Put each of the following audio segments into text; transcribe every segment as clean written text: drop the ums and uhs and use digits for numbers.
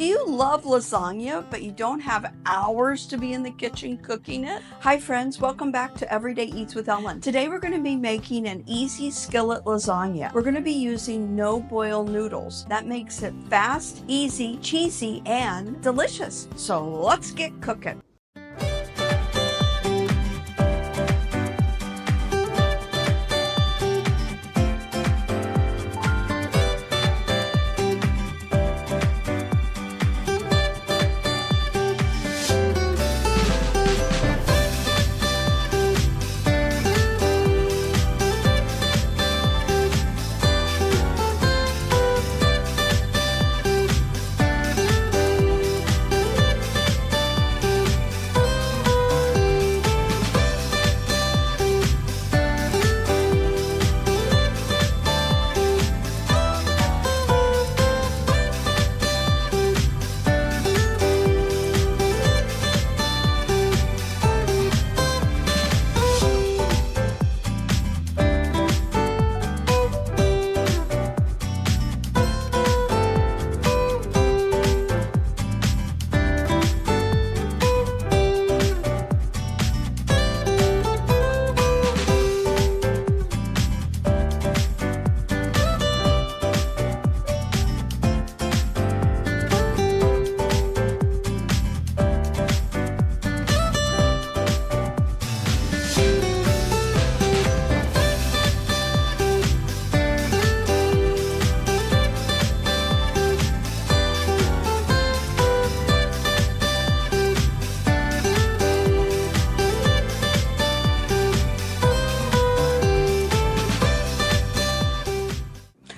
Do you love lasagna, but you don't have hours to be in the kitchen cooking it? Hi friends, welcome back to Everyday Eats with Ellen. Today we're going to be making an easy skillet lasagna. We're going to be using no-boil noodles. That makes it fast, easy, cheesy, and delicious. So let's get cooking.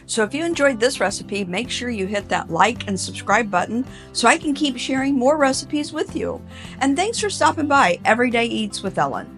So if you enjoyed this recipe, make sure you hit that like and subscribe button so I can keep sharing more recipes with you. And thanks for stopping by Everyday Eats with Ellen.